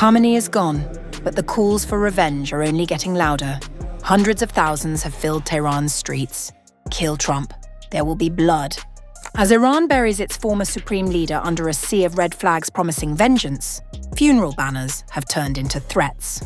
Khamenei is gone, but the calls for revenge are only getting louder. Hundreds of thousands have filled Tehran's streets. Kill Trump. There will be blood. As Iran buries its former supreme leader under a sea of red flags promising vengeance, funeral banners have turned into threats.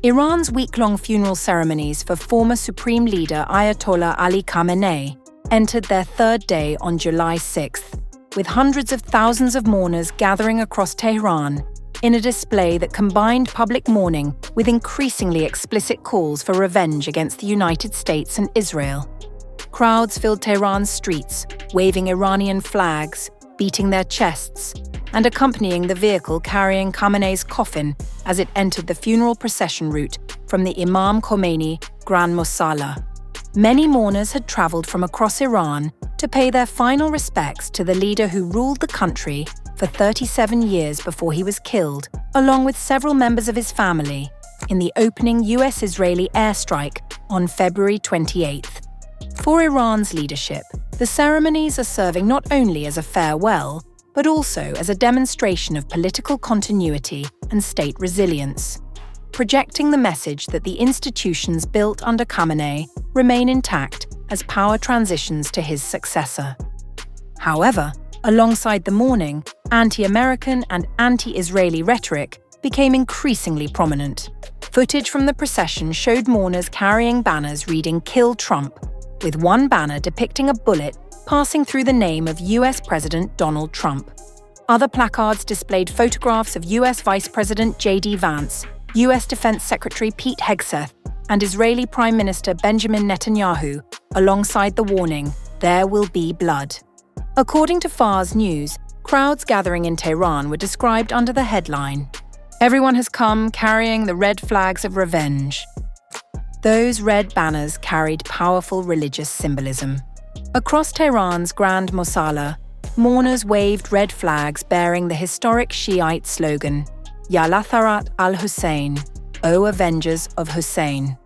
Iran's week-long funeral ceremonies for former Supreme Leader Ayatollah Ali Khamenei entered their third day on July 6th, with hundreds of thousands of mourners gathering across Tehran in a display that combined public mourning with increasingly explicit calls for revenge against the United States and Israel. Crowds filled Tehran's streets, waving Iranian flags, beating their chests, and accompanying the vehicle carrying Khamenei's coffin as it entered the funeral procession route from the Imam Khamenei Grand Mosalla. Many mourners had traveled from across Iran to pay their final respects to the leader who ruled the country for 37 years before he was killed, along with several members of his family, in the opening US-Israeli airstrike on February 28th. For Iran's leadership, the ceremonies are serving not only as a farewell, but also as a demonstration of political continuity and state resilience, projecting the message that the institutions built under Khamenei remain intact as power transitions to his successor. However, alongside the mourning, anti-American and anti-Israeli rhetoric became increasingly prominent. Footage from the procession showed mourners carrying banners reading "Kill Trump," with one banner depicting a bullet passing through the name of US President Donald Trump. Other placards displayed photographs of US Vice President J.D. Vance, US Defense Secretary Pete Hegseth, and Israeli Prime Minister Benjamin Netanyahu, alongside the warning, "There will be blood." According to Fars News, crowds gathering in Tehran were described under the headline, "Everyone has come carrying the red flags of revenge." Those red banners carried powerful religious symbolism. Across Tehran's Grand Mosalla, mourners waved red flags bearing the historic Shiite slogan, "Ya Latharat al-Hussein," O Avengers of Hussein.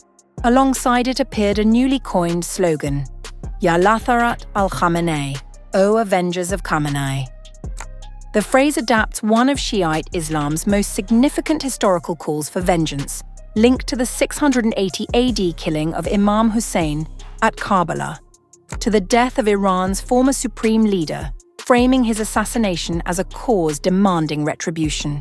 Alongside it appeared a newly coined slogan, "Ya Latharat al-Khamenei," O Avengers of Khamenei. The phrase adapts one of Shiite Islam's most significant historical calls for vengeance, linked to the 680 AD killing of Imam Hussein at Karbala, to the death of Iran's former supreme leader, framing his assassination as a cause demanding retribution.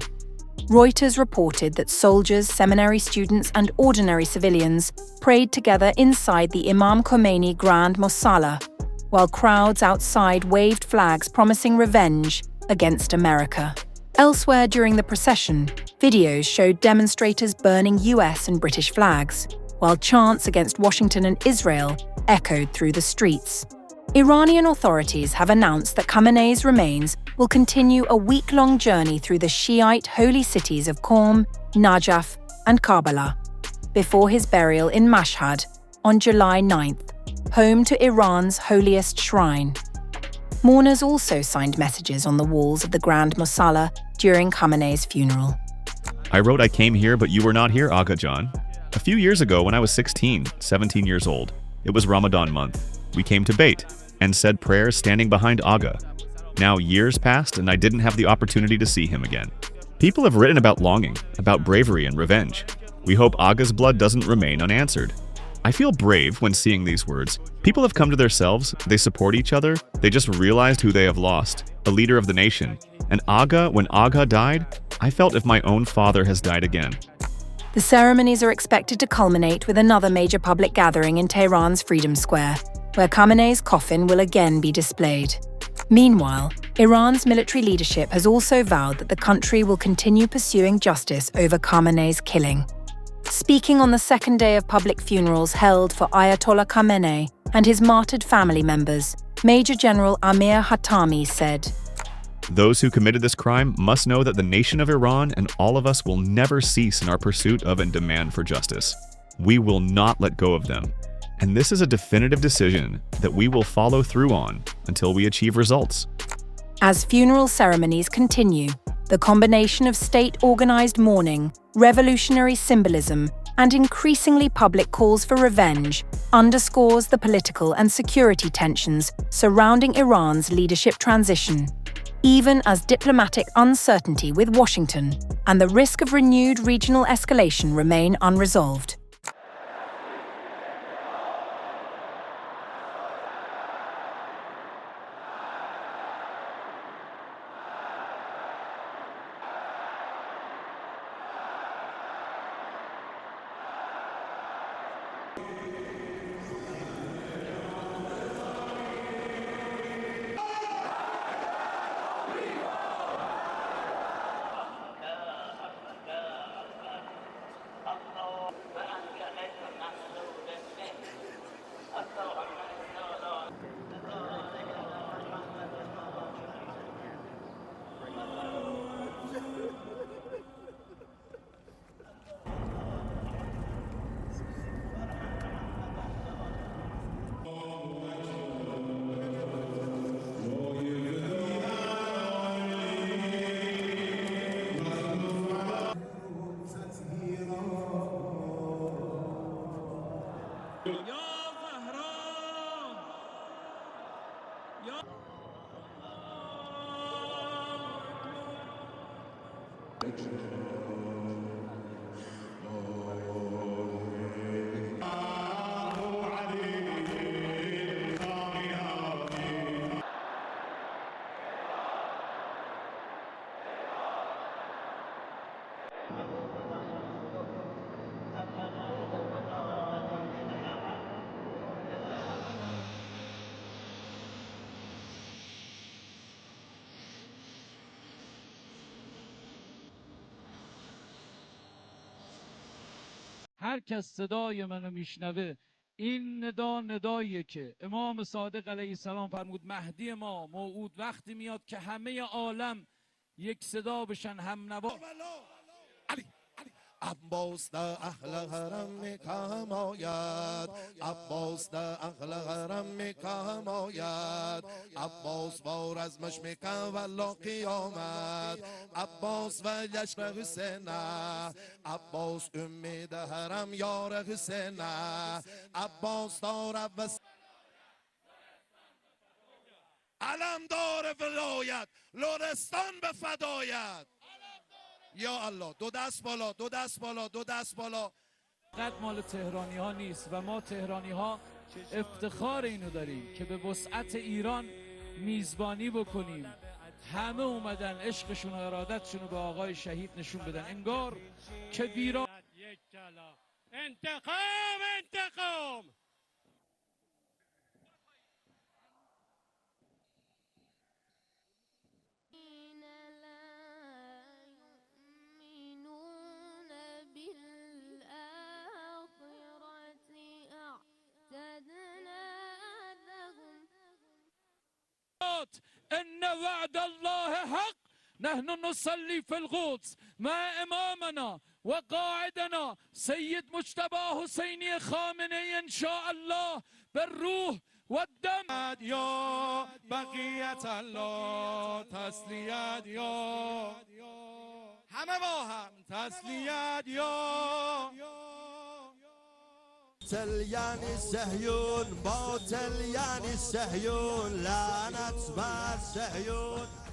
Reuters reported that soldiers, seminary students, and ordinary civilians prayed together inside the Imam Khomeini Grand Mosalla, while crowds outside waved flags promising revenge against America. Elsewhere during the procession, videos showed demonstrators burning US and British flags, while chants against Washington and Israel echoed through the streets. Iranian authorities have announced that Khamenei's remains will continue a week-long journey through the Shiite holy cities of Qom, Najaf, and Karbala, before his burial in Mashhad on July 9th, home to Iran's holiest shrine. Mourners also signed messages on the walls of the Grand Mosalla during Khamenei's funeral. I wrote, "I came here, but you were not here, Aga John." A few years ago, when I was 17 years old, it was Ramadan month. We came to Bait and said prayers standing behind Aga. Now years passed and I didn't have the opportunity to see him again. People have written about longing, about bravery and revenge. We hope Aga's blood doesn't remain unanswered. I feel brave when seeing these words. People have come to themselves, they support each other, they just realized who they have lost, a leader of the nation. And Aga, when Aga died, I felt if my own father has died again. The ceremonies are expected to culminate with another major public gathering in Tehran's Freedom Square, where Khamenei's coffin will again be displayed. Meanwhile, Iran's military leadership has also vowed that the country will continue pursuing justice over Khamenei's killing. Speaking on the second day of public funerals held for Ayatollah Khamenei and his martyred family members, Major General Amir Hatami said, "Those who committed this crime must know that the nation of Iran and all of us will never cease in our pursuit of and demand for justice. We will not let go of them. And this is a definitive decision that we will follow through on until we achieve results." As funeral ceremonies continue, the combination of state-organized mourning, revolutionary symbolism, and increasingly public calls for revenge underscores the political and security tensions surrounding Iran's leadership transition, even as diplomatic uncertainty with Washington and the risk of renewed regional escalation remain unresolved. هر کس صدای منو میشنوه این ندا نداییه که امام صادق علیه السلام فرمود مهدی ما موعود وقتی میاد که همه عالم یک صدا بشن هم نوا. عباس در اهل حرم میکم آید، عباس در اهل حرم میکم آید، عباس بار ازمش میکم والله قیامت، عباس و لشکر حسین، عباس امید حرم یار حسین، عباس دار و علم دار ولایت لرستان به فدایت. یا الله، دو دست بالا، دو دست بالا، دو دست بالا. فقط مال تهرانی ها نیست و ما تهرانی ها افتخار اینو داریم که به وسعت ایران میزبانی بکنیم. همه اومدن عشقشون و ارادتشون رو به آقای شهید نشون بدن، انگار که ویران. انتقام انتقام. إن وعد الله حق نحن نصلي في القدس مع إمامنا وقاعدنا سيد مجتبى حسيني خامنئي إن شاء الله بالروح والدم. یا بقیت الله تسلیت، یا همه با هم تسلیت، یا باطل یعنی صهیون، باطل یعنی صهیون، لعنت بر صهیون.